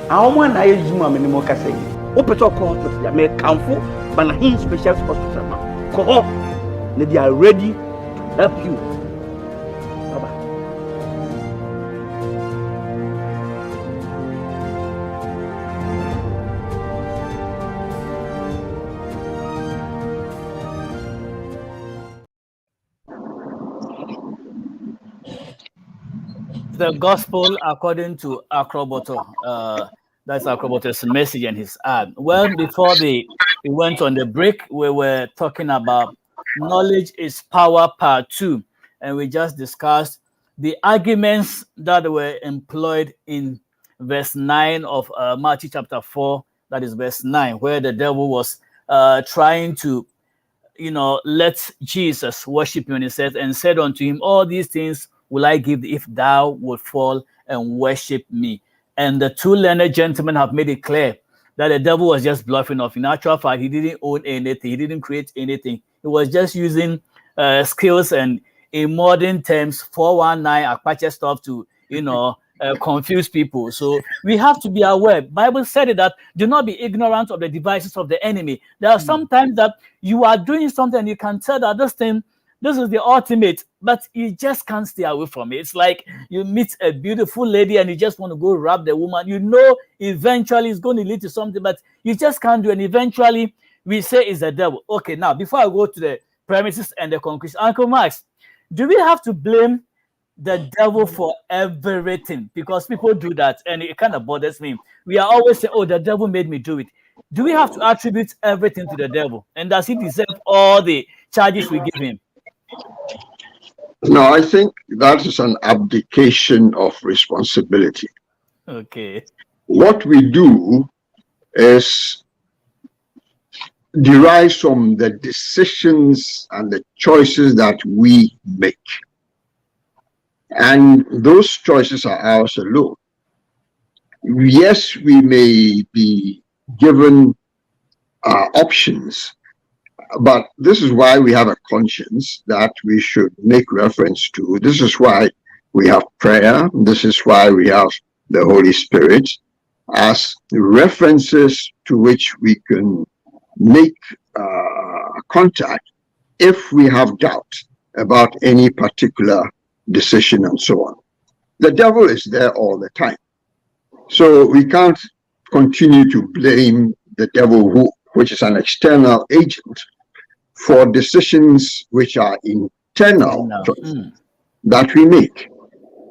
awon na ye juma me mo ka say o peto ko hospital me kanfo bana hin specialist hospital ma ko they are ready help you. the gospel according to Acroboto. That's Acroboto's message and his ad. Well, before we went on the break, we were talking about knowledge is power part 2. And we just discussed the arguments that were employed in verse 9 of Matthew chapter 4, that is verse 9, where the devil was trying to, let Jesus worship him. And he said, and said unto him, all these things will I give thee if thou would fall and worship me. And the two learned gentlemen have made it clear that the devil was just bluffing off. In actual fact, he didn't own anything. He didn't create anything. He was just using skills and, in modern terms, 419 Apache stuff to, confuse people. So we have to be aware. Bible said it that do not be ignorant of the devices of the enemy. There are sometimes that you are doing something and you can tell that this is the ultimate, but you just can't stay away from it. It's like you meet a beautiful lady and you just want to go rub the woman. Eventually it's going to lead to something, but you just can't do it. And eventually we say it's the devil. Okay, now before I go to the premises and the conclusion, Uncle Max, do we have to blame the devil for everything? Because people do that and it kind of bothers me. We are always saying, oh, the devil made me do it. Do we have to attribute everything to the devil? And does he deserve all the charges we give him? No, I think that is an abdication of responsibility. Okay. What we do is derives from the decisions and the choices that we make. And those choices are ours alone. Yes, we may be given options, but this is why we have a conscience that we should make reference to. This is why we have prayer. This is why we have the Holy Spirit as references to which we can make contact if we have doubt about any particular decision and so on. The devil is there all the time. So we can't continue to blame the devil, which is an external agent, for decisions which are internal that we make.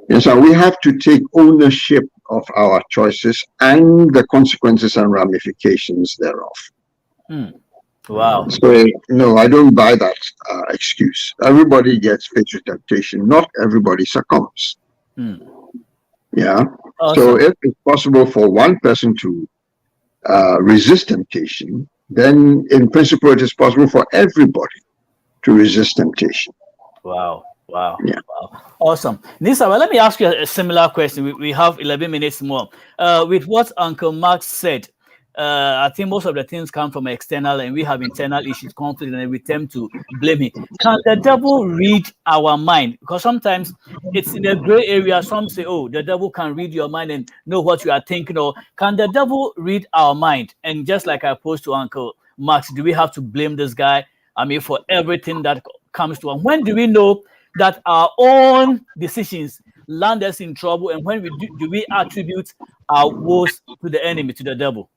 And so we have to take ownership of our choices and the consequences and ramifications thereof. Wow. So, no, I don't buy that excuse. Everybody gets faced with temptation. Not everybody succumbs. Yeah. Awesome. So if it's possible for one person to resist temptation, then in principle it is possible for everybody to resist temptation. Wow. Yeah. Wow. Awesome. Nisa, well, let me ask you a similar question. We have 11 minutes more. With what Uncle Max said, I think most of the things come from external and we have internal issues, conflict, and we tend to blame him. Can the devil read our mind? Because sometimes it's in a gray area. Some say, oh, the devil can read your mind and know what you are thinking. Or can the devil read our mind? And just like I posed to Uncle Max, do we have to blame this guy? I mean, for everything that comes to us? When do we know that our own decisions land us in trouble? And when do we attribute our woes to the enemy, to the devil?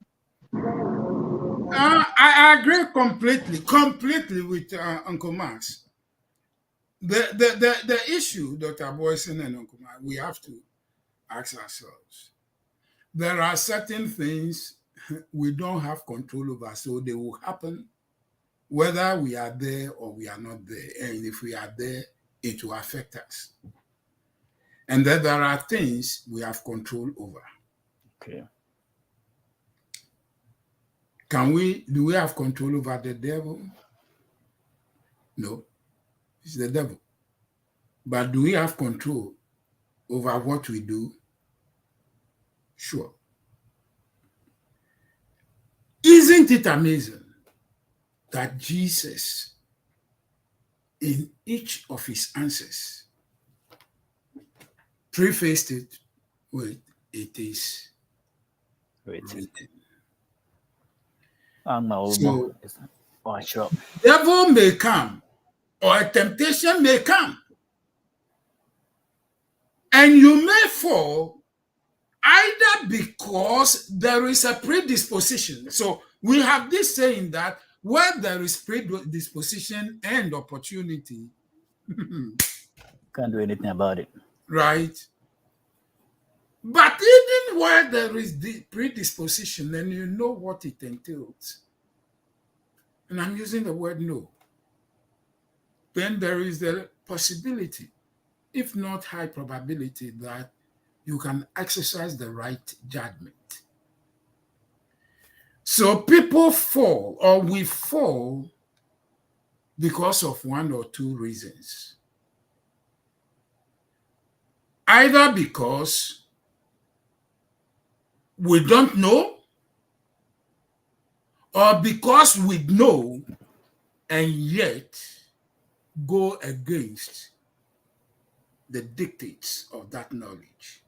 I agree completely with Uncle Max. The issue, Dr. Boison and Uncle Max, we have to ask ourselves. There are certain things we don't have control over, so they will happen whether we are there or we are not there. And if we are there, it will affect us. And then there are things we have control over. Okay. Do we have control over the devil? No, it's the devil. But do we have control over what we do? Sure. Isn't it amazing that Jesus, in each of his answers, prefaced it with, it is written. So, devil may come or a temptation may come and you may fall either because there is a predisposition. So we have this saying that where there is predisposition and opportunity, can't do anything about it. Right? But even where there is the predisposition and you know what it entails, and I'm using the word know, then there is the possibility, if not high probability, that you can exercise the right judgment. So people fall, or we fall, because of one or two reasons. Either because we don't know, or because we know and yet go against the dictates of that knowledge.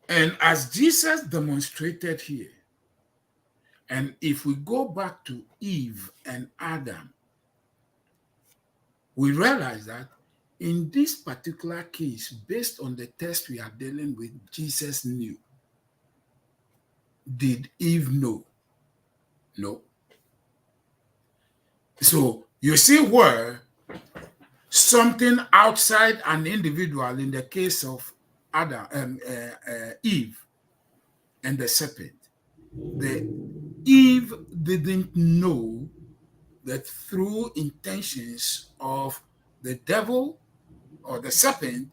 And as Jesus demonstrated here, and if we go back to Eve and Adam, we realize that in this particular case, based on the text we are dealing with, Jesus knew. Did Eve know? No. So you see where something outside an individual, in the case of Adam, Eve and the serpent, Eve didn't know that through intentions of the devil or the serpent,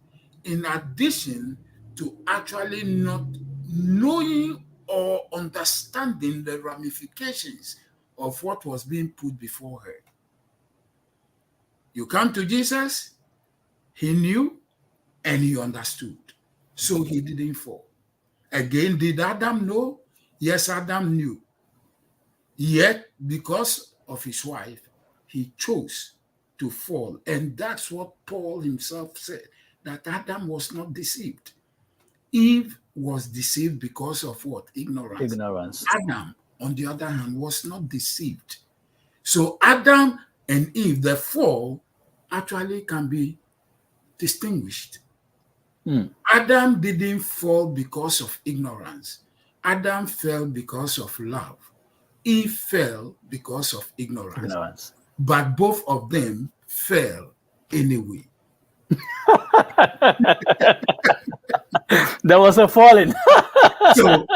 in addition to actually not knowing or understanding the ramifications of what was being put before her. You come to Jesus, he knew and he understood, so he didn't fall. Again, did Adam know? Yes, Adam knew. Yet, because of his wife, he chose to fall. And that's what Paul himself said, that Adam was not deceived. Eve was deceived because of what? Ignorance. Adam, on the other hand, was not deceived. So Adam and Eve, the fall, actually can be distinguished. Adam didn't fall because of ignorance. Adam fell because of love. Eve fell because of ignorance. But both of them fell anyway. There was a falling. So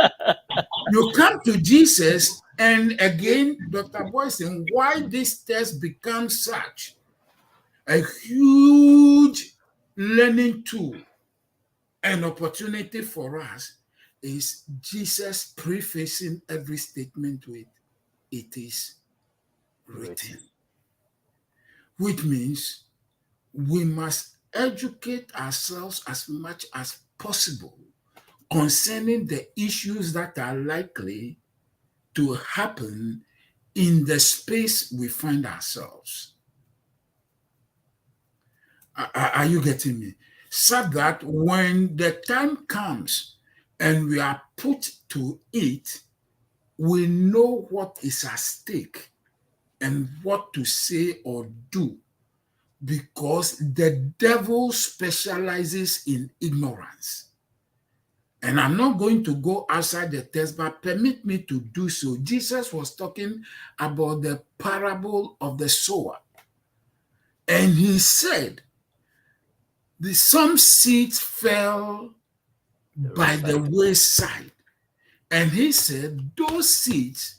you come to Jesus, and again, Dr. Boison, why this test becomes such a huge learning tool and opportunity for us is Jesus prefacing every statement with, "It is written." Which means we must educate ourselves as much as possible concerning the issues that are likely to happen in the space we find ourselves. Are you getting me? So that when the time comes and we are put to it, we know what is at stake and what to say or do, because the devil specializes in ignorance. And I'm not going to go outside the text, but permit me to do so. Jesus was talking about the parable of the sower. And he said, some seeds fell by the wayside. And he said, those seeds,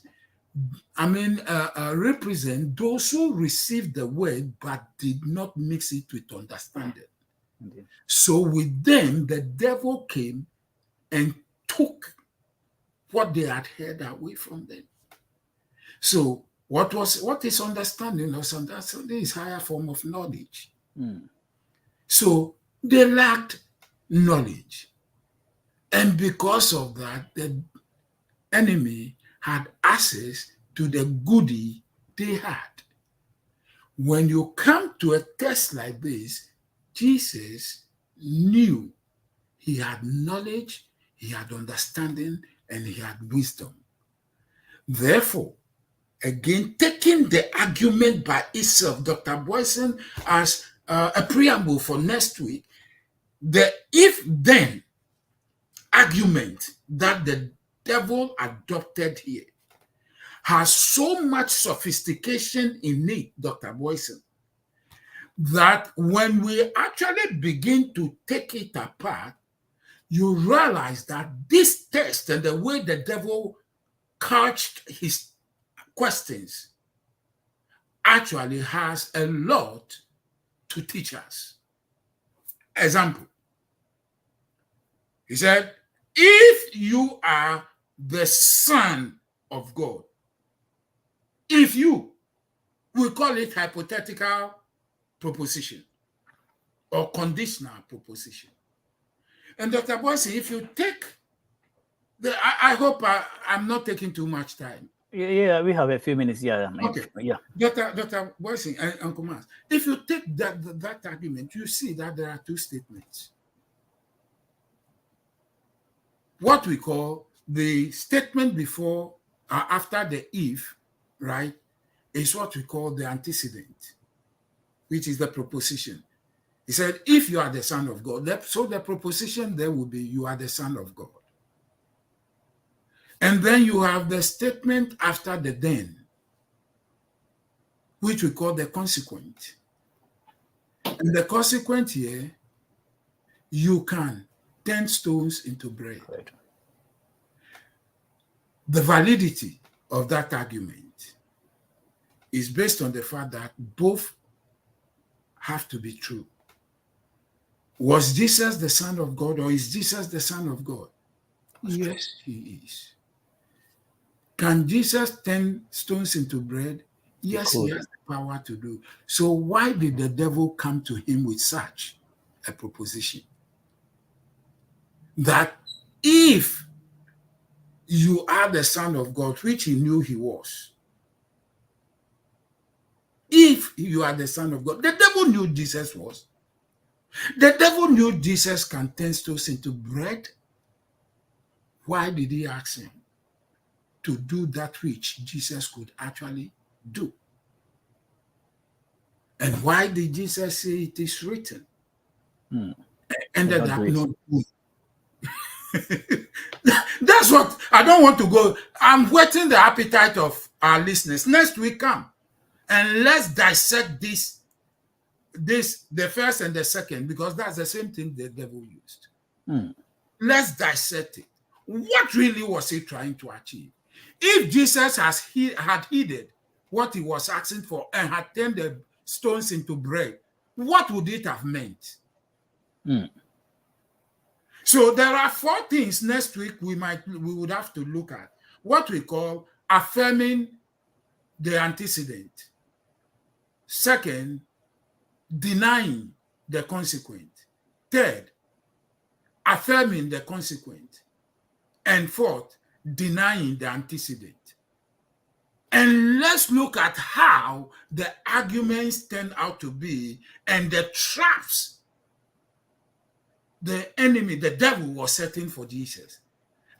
represent those who received the word but did not mix it with understanding. Okay. So with them, the devil came and took what they had heard away from them. So what is understanding? Understanding is higher form of knowledge. So they lacked knowledge. And because of that, the enemy had access to the goodie they had. When you come to a test like this, Jesus knew. He had knowledge, he had understanding, and he had wisdom. Therefore, again, taking the argument by itself, Dr. Boison, as a preamble for next week, the if-then argument that the devil adopted here has so much sophistication in it, Dr. Boison, that when we actually begin to take it apart, you realize that this text and the way the devil couched his questions actually has a lot to teach us. Example, he said, if you are the Son of God, if you, we call it hypothetical proposition or conditional proposition. And Dr. Boison, if you take I hope I'm not taking too much time. Yeah, we have a few minutes. Yeah. Okay. Yeah. Dr. Boison and Uncle Mas, if you take that argument, you see that there are two statements. What we call the statement before or after the if, right, is what we call the antecedent, which is the proposition. He said, if you are the Son of God, so the proposition there will be, you are the Son of God. And then you have the statement after the then, which we call the consequent. And the consequent here, you can turn stones into bread. Right. The validity of that argument is based on the fact that both have to be true. Was Jesus the Son of God, or is Jesus the Son of God? Yes, he is. Can Jesus turn stones into bread? Yes, he has the power to do. So why did the devil come to him with such a proposition? That if you are the Son of God, which he knew he was, if you are the Son of God, the devil knew Jesus was. The devil knew Jesus can turn stones into bread. Why did he ask him to do that which Jesus could actually do? And why did Jesus say it is written? Ended up not doing. That's what I don't want to go. I'm whetting the appetite of our listeners. Next week come and let's dissect this, the first and the second, because that's the same thing the devil used. Let's dissect it. What really was he trying to achieve? If Jesus had heeded what he was asking for and had turned the stones into bread, what would it have meant? So there are 4 things next week we would have to look at. What we call affirming the antecedent. Second, denying the consequent. Third, affirming the consequent. And fourth, denying the antecedent. And let's look at how the arguments turn out to be and the traps the enemy, the devil, was setting for Jesus.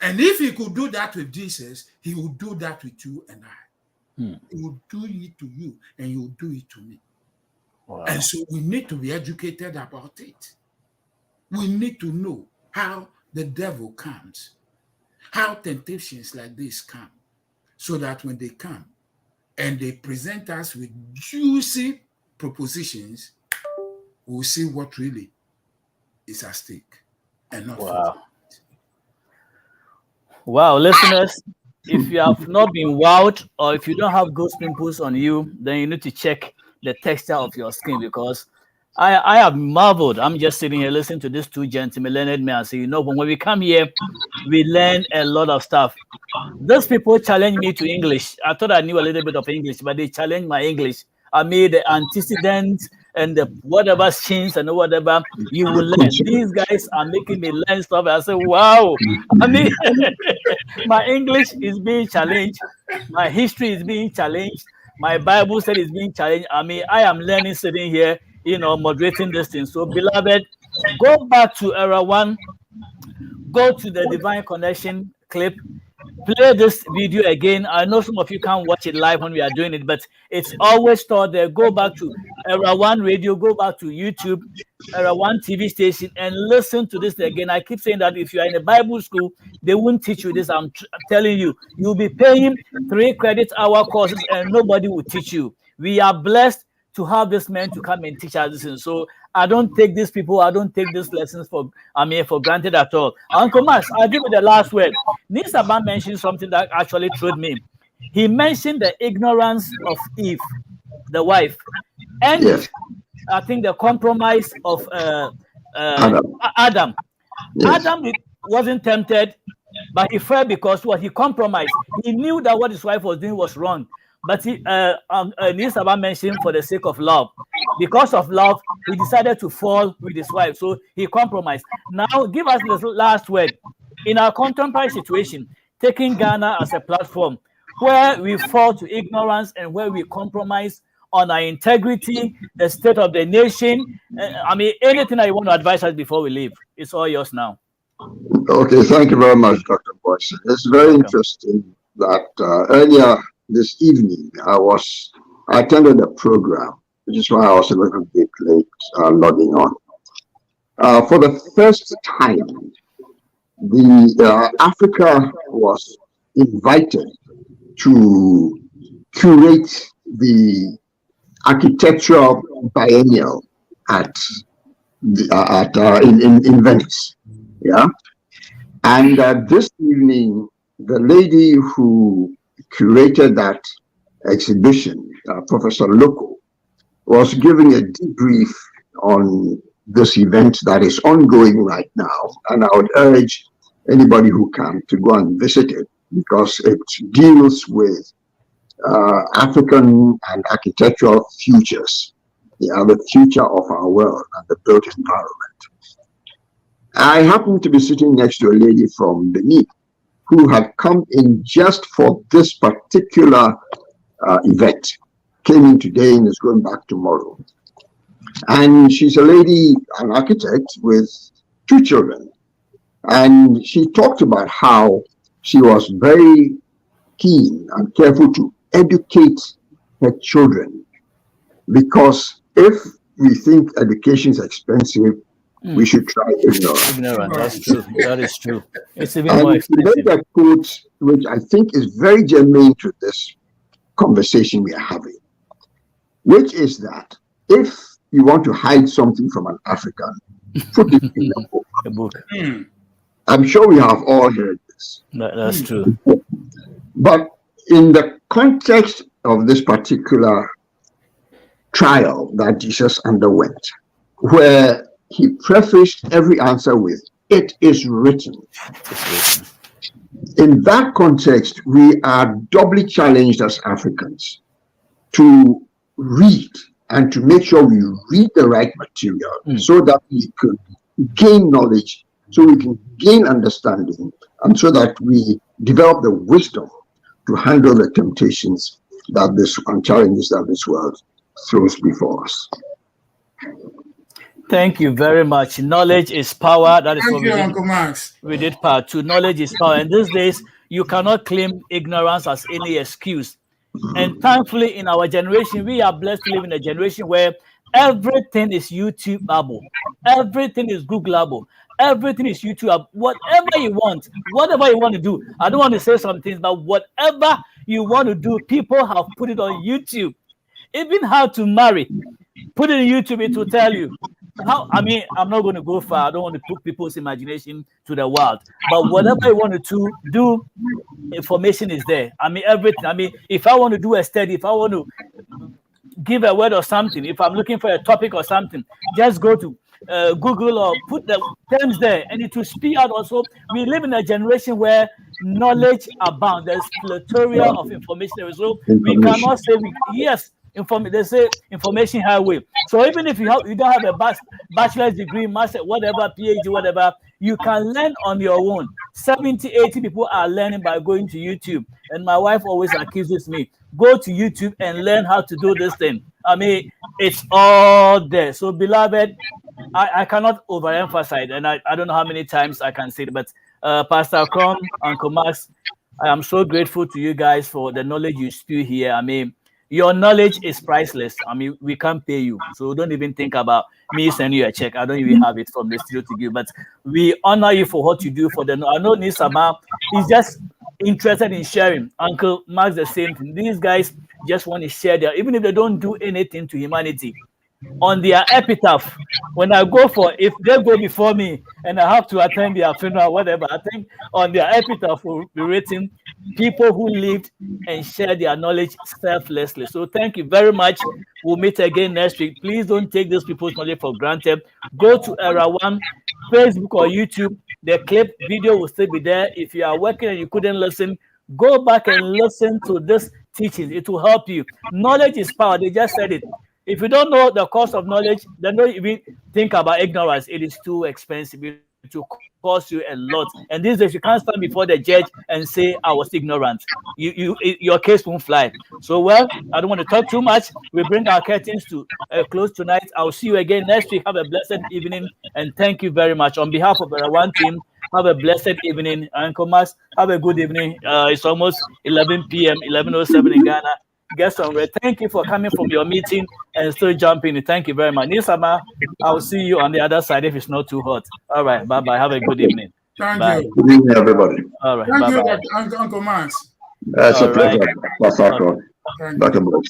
And if he could do that with Jesus, he would do that with you and I. He would do it to you and he would do it to me. Wow. And so we need to be educated about it. We need to know how the devil comes, how temptations like this come, so that when they come and they present us with juicy propositions, we'll see what really is at stake and not. Wow, listeners, if you have not been wowed or if you don't have ghost pimples on you, then you need to check the texture of your skin, because I have marveled. I'm just sitting here listening to these 2 gentlemen, learned men, and say, when we come here, we learn a lot of stuff. Those people challenge me to English. I thought I knew a little bit of English, but they challenged my English. I made the antecedents and the whatever scenes and whatever you will learn. These guys are making me learn stuff. I say, wow. I mean, my English is being challenged. My history is being challenged. My Bible study is being challenged. I mean, I am learning sitting here, moderating this thing. So, beloved, go back to era 1. Go to the Divine Connection clip. Play this video again. I know some of you can't watch it live when we are doing it, but it's always stored there. Go back to Era 1 Radio, go back to YouTube, Era 1 TV station, and listen to this again. I keep saying that if you are in a Bible school, they won't teach you this. I'm telling you, you'll be paying 3 credit hour courses and nobody will teach you. We are blessed to have this man to come and teach us this. And so I don't take these people, I don't take these lessons for granted at all. Uncle Max, I'll give you the last word. Nisaban mentioned something that actually thrilled me. He mentioned the ignorance of Eve, the wife, and Yes. I think the compromise of Adam. Yes. Adam wasn't tempted, but he fell because what he compromised. He knew that what his wife was doing was wrong, but he Nisaba mentioned for the sake of love. Because of love, he decided to fall with his wife, so he compromised. Now, give us the last word. In our contemporary situation, taking Ghana as a platform where we fall to ignorance and where we compromise on our integrity, the state of the nation. Anything that you want to advise us before we leave, it's all yours now. Okay, thank you very much, Dr. Boison. It's very interesting that earlier this evening I attended a program, which is why I was a little bit late logging on. For the first time, Africa was invited to curate the architectural biennial in Venice. Yeah, and this evening, the lady who curated that exhibition, Professor Loco, was giving a debrief on this event that is ongoing right now, and I would urge anybody who can to go and visit it because it deals with African and architectural futures, the future of our world and the built environment. I happened to be sitting next to a lady from Benin who had come in just for this particular event, came in today and is going back tomorrow. And she's a lady, an architect with 2 children. And she talked about how she was very keen and careful to educate her children, because if we think education is expensive, we should try ignorance. That's true. That is true. It's even more expensive. She made a quote which I think is very germane to this conversation we are having, which is that if you want to hide something from an African, put it in a book. I'm sure we have all heard this. That's true. But in the context of this particular trial that Jesus underwent, where he prefaced every answer with, "It is written." In that context, we are doubly challenged as Africans to read and to make sure we read the right material so that we can gain knowledge, so we can gain understanding, and so that we develop the wisdom to handle the temptations and challenges that this world throws before us. Thank you very much. Knowledge is power. That is Thank what you, Uncle Max. We did part 2. Knowledge is power. And these days, you cannot claim ignorance as any excuse. And thankfully, in our generation, we are blessed to live in a generation where everything is YouTubeable. Everything is Googleable. Everything is YouTube. Whatever you want to do. I don't want to say some things, but whatever you want to do, people have put it on YouTube. Even how to marry, put it on YouTube, it will tell you. I'm not going to go far. I don't want to put people's imagination to the wild. But whatever you want to do, information is there. Everything. If I want to do a study, if I want to give a word or something, if I'm looking for a topic or something, just go to Google or put the terms there, and it will speak out. Also, we live in a generation where knowledge abounds. There's plethora of information. So we cannot say they say information highway. So even if you don't have a bachelor's degree, master, whatever, PhD, whatever, you can learn on your own. 70, 80 people are learning by going to YouTube. And my wife always accuses me, go to YouTube and learn how to do this thing. It's all there. So beloved, I cannot overemphasize, and I don't know how many times I can say it, but Pastor Kron, Uncle Max, I am so grateful to you guys for the knowledge you spew here. Your knowledge is priceless. We can't pay you, so don't even think about me sending you a check. I don't even have it from the studio to give, but we honor you for what you do for the. I know Nisama is just interested in sharing. Uncle Max the same thing. These guys just want to share their, even if they don't do anything to humanity. On their epitaph, when I go for, if they go before me and I have to attend their funeral, whatever, I think on their epitaph will be written, people who lived and shared their knowledge selflessly. So thank you very much. We'll meet again next week. Please don't take these people's knowledge for granted. Go to Era One, Facebook or YouTube. The clip video will still be there. If you are working and you couldn't listen, go back and listen to this teaching. It will help you. Knowledge is power. They just said it. If you don't know the cost of knowledge, then don't even think about ignorance. It is too expensive. It will cost you a lot. And these days, you can't stand before the judge and say, I was ignorant. Your case won't fly. So, well, I don't want to talk too much. We bring our curtains to a close tonight. I'll see you again next week. Have a blessed evening. And thank you very much. On behalf of the One Team, have a blessed evening. Uncle Mas, have a good evening. It's almost 11 p.m., 11:07 in Ghana. Get somewhere. Thank you for coming from your meeting and still jumping in. Thank you very much. Nisama, I'll see you on the other side if it's not too hot. All right. Bye-bye. Have a good evening. Thank Bye. you. Good evening, everybody. All right. Thank Bye-bye. you, Uncle Max. That's a pleasure. Dr. Boyce.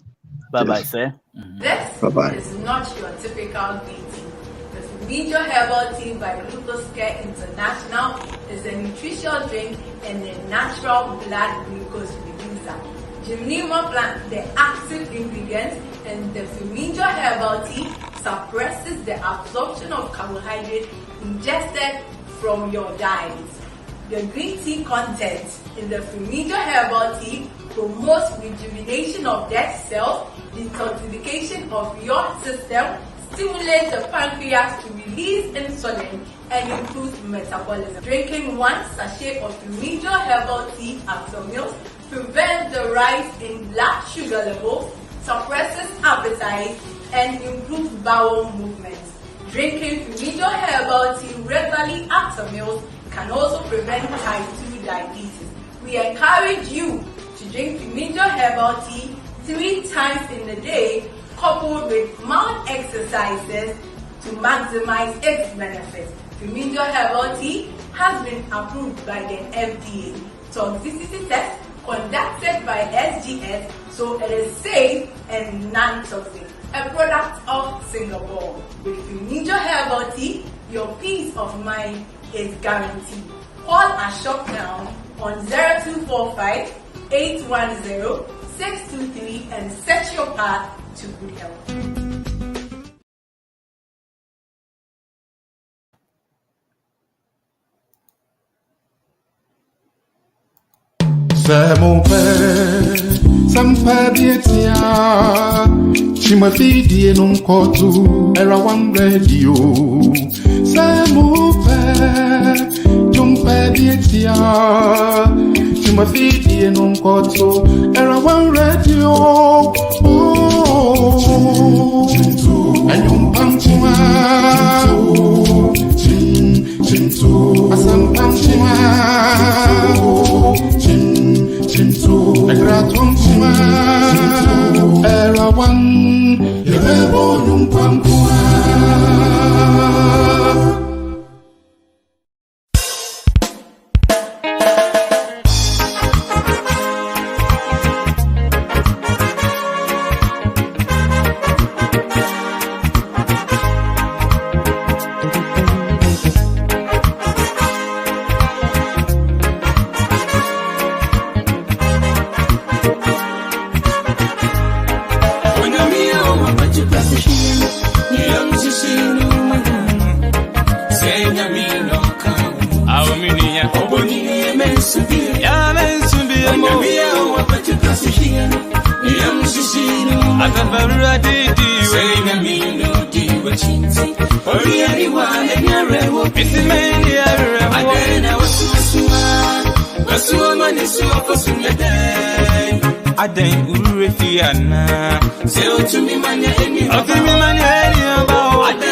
Bye-bye, Yes. sir. This Bye-bye. is not your typical meeting. The Fumigio Herbal Tea by Glucose Care International is a nutritious drink and a natural blood glucose reducer. Gymnema plant, the active ingredients, and the Fumigio Herbal Tea suppresses the absorption of carbohydrate ingested from your diet. The green tea content in the Fumigio Herbal Tea promotes rejuvenation of dead cells, detoxification of your system, stimulates the pancreas to release insulin, and improves metabolism. Drinking 1 sachet of Fumigio Herbal Tea after meals prevents the rise in blood sugar levels, suppresses appetite, and improves bowel movements. Drinking Fumigio Herbal Tea regularly after meals can also prevent type 2 diabetes. We encourage you to drink Fumigio Herbal Tea 3 times in a day, coupled with mild exercises to maximize its benefits. Fumigio Herbal Tea has been approved by the FDA. Toxicity test conducted by SGS, so it is safe and non-toxic. A product of Singapore. With Fumigio Herbal Tea, your peace of mind is guaranteed. Call our shop now on 0245 810 623 and set your path to good health. Chimafidi non kotu era one radio. Jumpa dietia. Chimafidi non kotu era one radio. Oh, and pampuma. Chintu, asam pampuma. Chintu, a gratum era one, Yebo Yumpampua. Aden urefiana, say to me manya any,